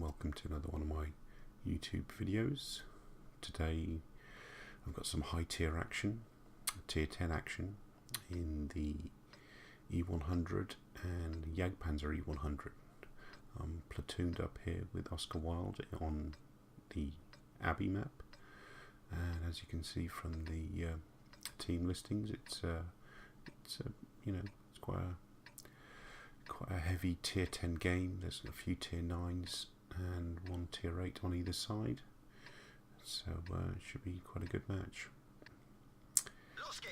welcome to another one of my YouTube videos. Today I've got some high tier action, tier 10 action in the E-100 and JagdPanzer E-100. I'm platooned up here with Oscar Wilde on the Abbey map, and as you can see from the team listings, it's quite a heavy tier 10 game. There's a few tier 9s and one tier 8 on either side, so it should be quite a good match.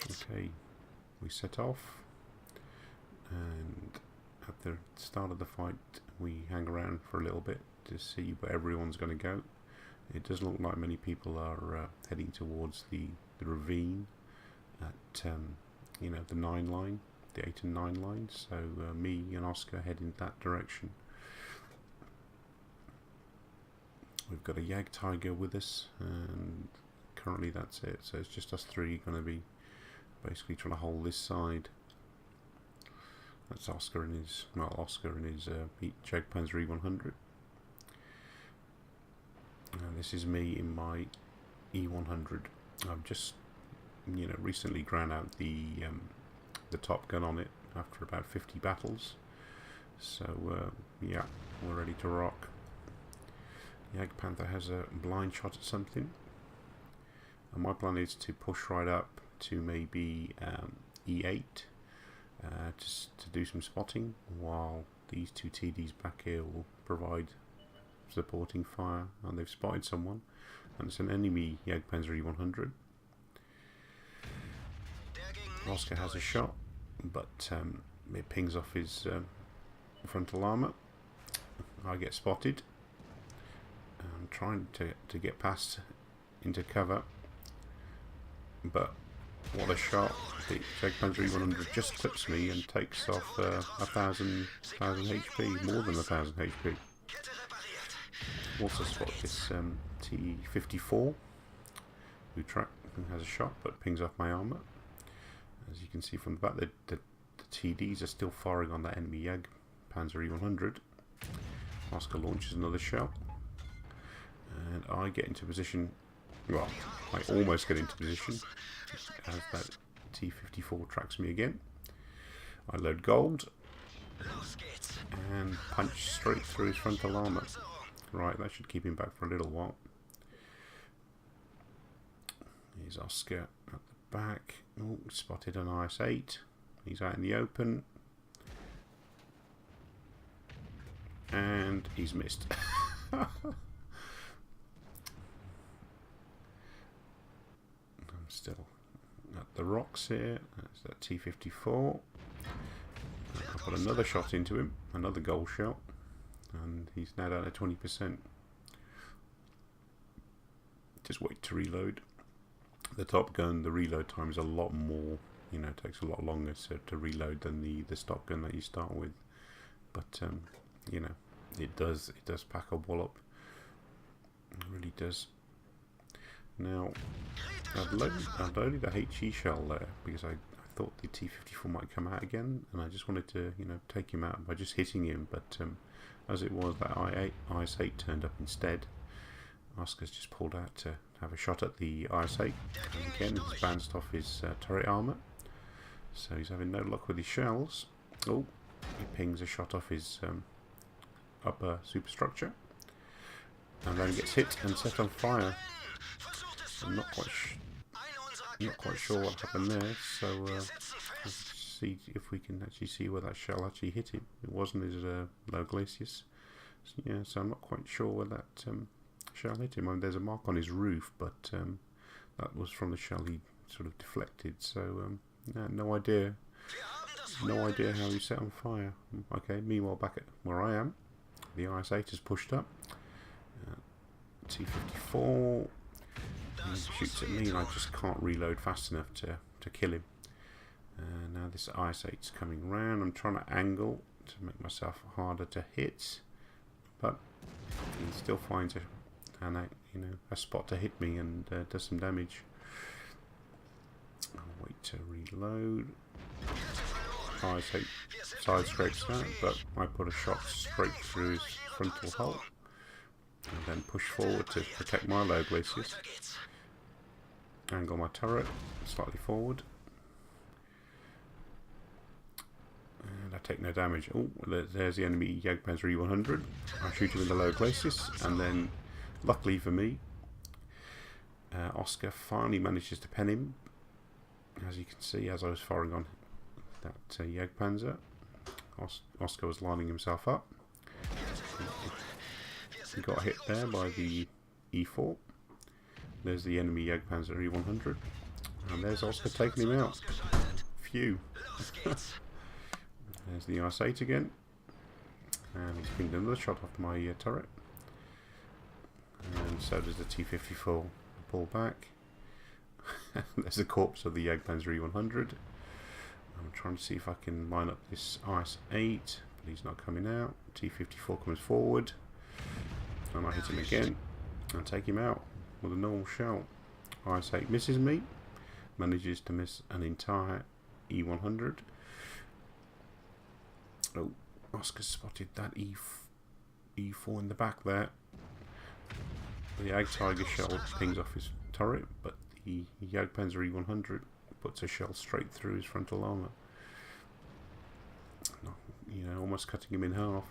Okay, we set off, and at the start of the fight we hang around for a little bit to see where everyone's going to go. It doesn't look like many people are heading towards the ravine at the 9 line, the 8 and 9 lines, so me and Oscar head in that direction. We've got a JagdTiger with us, and currently that's it, so it's just us three going to be basically trying to hold this side. That's Oscar in his JagdPanzer E-100. This is me in my E-100. I've just recently ground out the top gun on it after about 50 battles, so yeah, we're ready to rock. JagdPanther has a blind shot at something, and my plan is to push right up to maybe E8 just to do some spotting, while these two TDs back here will provide supporting fire. And they've spotted someone, and it's an enemy JagdPanzer E-100. Oscar has a shot, but it pings off his frontal armour. I get spotted. I'm trying to get past into cover, but what a shot. The JagdPanzer E-100 just clips me and takes off 1,000 HP, more than 1,000 HP. Also spot this T-54 who has a shot but pings off my armour. As you can see from the back, the TDs are still firing on that enemy JagdPanzer E-100. Oscar launches another shot, and I get into position. Well, I almost get into position as that T-54 tracks me again. I load gold and punch straight through his frontal armour. Right, that should keep him back for a little while. Here's Oscar at the back. Oh, spotted an IS-8. He's out in the open. And he's missed. I'm still at the rocks here. That's that T-54. I put another shot into him, another goal shot, and he's now down to 20%. Just wait to reload. The top gun, the reload time is a lot more, it takes a lot longer to reload than the stock gun that you start with. But it does pack a wallop. It really does. Now, I've loaded a HE shell there because I thought the T-54 might come out again, and I just wanted to take him out by just hitting him. But as it was, that IS-8 turned up instead. Oscar's just pulled out to have a shot at the IS-8, and again he's bounced off his turret armour, so he's having no luck with his shells. Oh, he pings a shot off his upper superstructure, and then gets hit and set on fire. I'm not quite sure what happened there, so let's see if we can actually see where that shell actually hit him. It wasn't his low glacis. Yeah, so I'm not quite sure where that shell hit him. I mean, there's a mark on his roof, but that was from the shell he sort of deflected, so no idea how he set on fire. Okay, meanwhile back at where I am, the IS-8 is pushed up. T-54 shoots at me, and I just can't reload fast enough to kill him. Now this IS-8's coming round. I'm trying to angle to make myself harder to hit, but he still finds a spot to hit me and does some damage. I'll wait to reload. IS-8 side scrapes that, but I put a shot straight through his frontal hull, and then push forward to protect my low glaciers. Angle my turret slightly forward, and I take no damage. Oh, there's the enemy JagdPanzer E-100. I shoot him in the low glacis, and then, luckily for me, Oscar finally manages to pen him. As you can see, as I was firing on that JagdPanzer, Oscar was lining himself up. He got hit there by the E4. There's the enemy JagdPanzer E-100, and there's Oscar taking him out. Phew. There's the IS-8 again, and he's pinged another shot off my turret, and so does the T-54. Pull back. There's the corpse of the JagdPanzer E-100. I'm trying to see if I can line up this IS-8, but he's not coming out. T-54 comes forward, and I hit him again and take him out with a normal shell. IS-8 misses me, manages to miss an entire E-100. Oh, Oscar spotted that E4 in the back there. The Ag Tiger shell pings off his turret, but the JagdPanzer E-100 puts a shell straight through his frontal armour. You know, almost cutting him in half.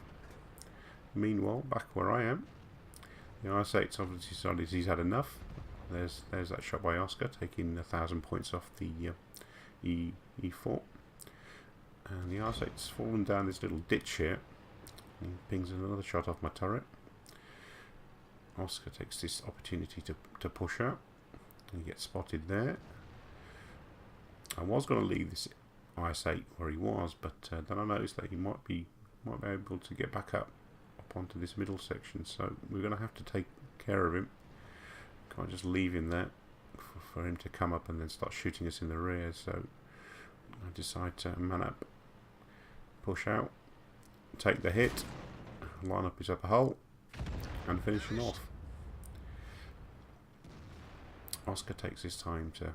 Meanwhile, back where I am, the IS-8's obviously decided he's had enough. There's that shot by Oscar, taking 1,000 points off the E4. And the IS-8's fallen down this little ditch here. He pings another shot off my turret. Oscar takes this opportunity to push out. He gets spotted there. I was going to leave this IS-8 where he was, but then I noticed that he might be able to get back up onto this middle section. So we're going to have to take care of him. Can't just leave him there for him to come up and then start shooting us in the rear. So I decide to man up, push out, take the hit, line up his upper hull, and finish him off. Oscar takes his time to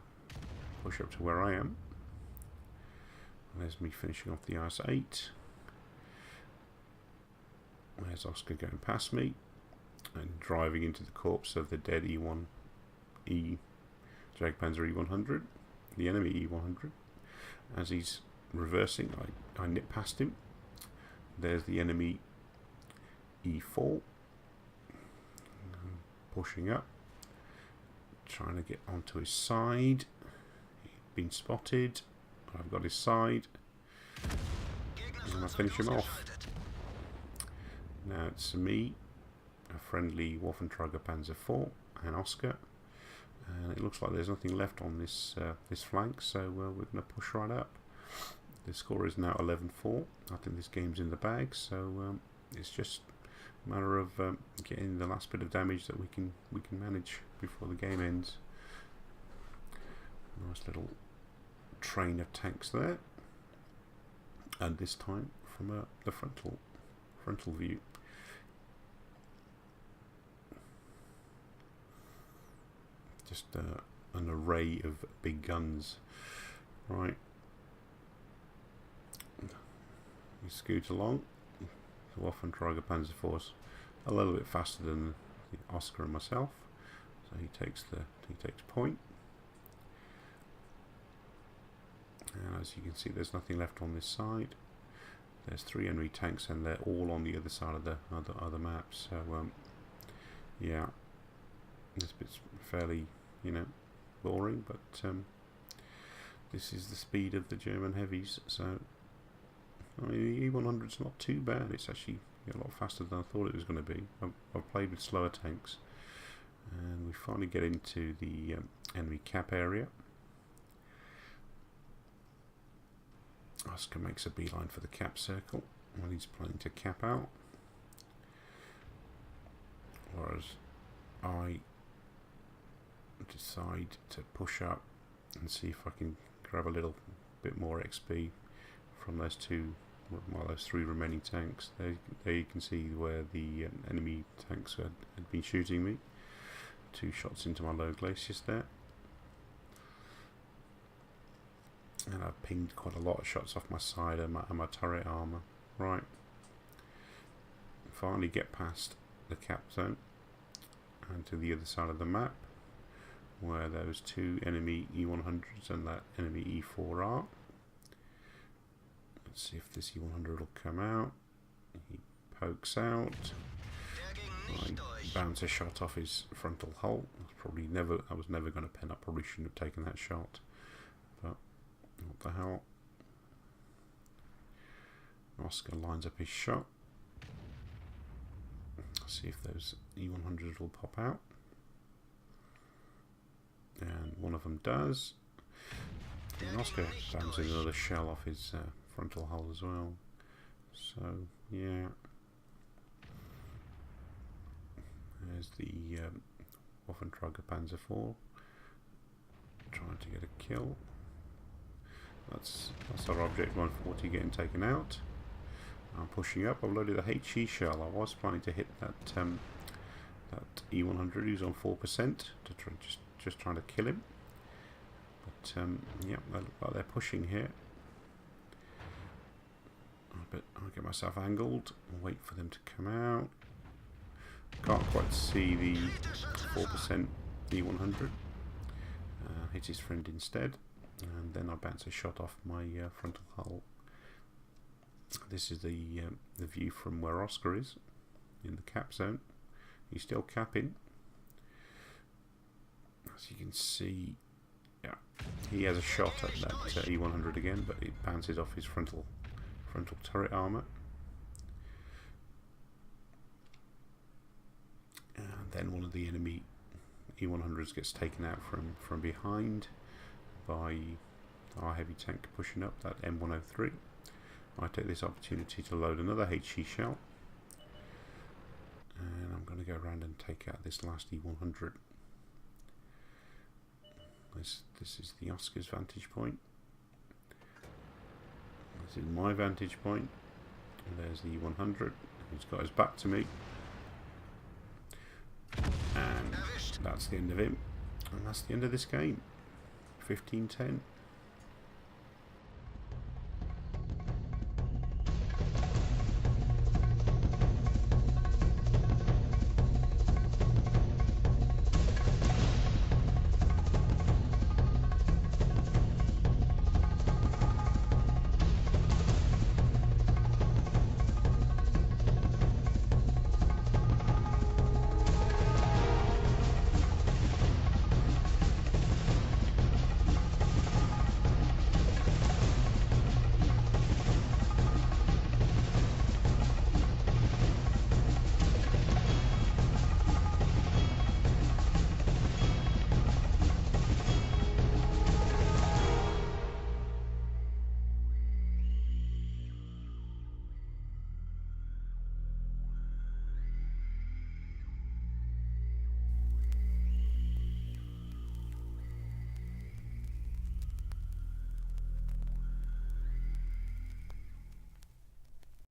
push up to where I am. There's me finishing off the IS-8. There's Oscar going past me and driving into the corpse of the dead JagdPanzer E-100, the enemy E-100. As he's reversing, I nip past him. There's the enemy E4. Pushing up, trying to get onto his side. He's been spotted. I've got his side, and I finish him off. Now it's me, a friendly Waffenträger Panzer IV, and Oscar. And it looks like there's nothing left on this this flank, so we're going to push right up. The score is now 11-4. I think this game's in the bag, so it's just a matter of getting the last bit of damage that we can manage before the game ends. Nice little train of tanks there, and this time from the frontal view. Just an array of big guns. Right, we scoot along. The Waffenträger Panzer IV, a little bit faster than the Oscar and myself, so he takes point. And as you can see, there's nothing left on this side. There's 3 enemy tanks, and they're all on the other side of the other map. So yeah, this bit's fairly, you know, boring, but this is the speed of the German heavies. So I mean, the E-100's not too bad. It's actually a lot faster than I thought it was going to be. I've played with slower tanks, and we finally get into the enemy cap area. Oscar makes a beeline for the cap circle when he's planning to cap out, whereas I decide to push up and see if I can grab a little bit more XP from those 3 remaining tanks. There you can see where the enemy tanks had been shooting me. 2 shots into my low glaciers there. And I've pinged quite a lot of shots off my side and my turret armour. Right. Finally get past the cap zone. and to the other side of the map, where those two enemy E-100s and that enemy E-4 are. Let's see if this E-100 will come out. He pokes out. I bounce a shot off his frontal hull. I was never going to pin up. Probably shouldn't have taken that shot. But what the hell? Oscar lines up his shot. See if those E-100s will pop out. And one of them does. And Oscar bounces another shell off his frontal hull as well. So, yeah. There's the JagdPanzer E-100 trying to get a kill. That's our object 140 getting taken out. I'm pushing up. I've loaded a HE shell. I was planning to hit that that E-100 who's on 4% to try, just trying to kill him. But yeah, they look like they're pushing here. But I'll get myself angled and wait for them to come out. Can't quite see the 4% E-100. Hit his friend instead, and then I bounce a shot off my frontal hull. This is the view from where Oscar is in the cap zone. He's still capping. As you can see, yeah, he has a shot at that E-100 again, but it bounces off his frontal turret armor. And then one of the enemy E-100s gets taken out from behind by our heavy tank pushing up, that M103. I take this opportunity to load another HE shell, and I'm going to go around and take out this last E-100. This is the Oscar's vantage point. This is my vantage point. And there's the E-100. He's got his back to me. And that's the end of him. And that's the end of this game. 15-10.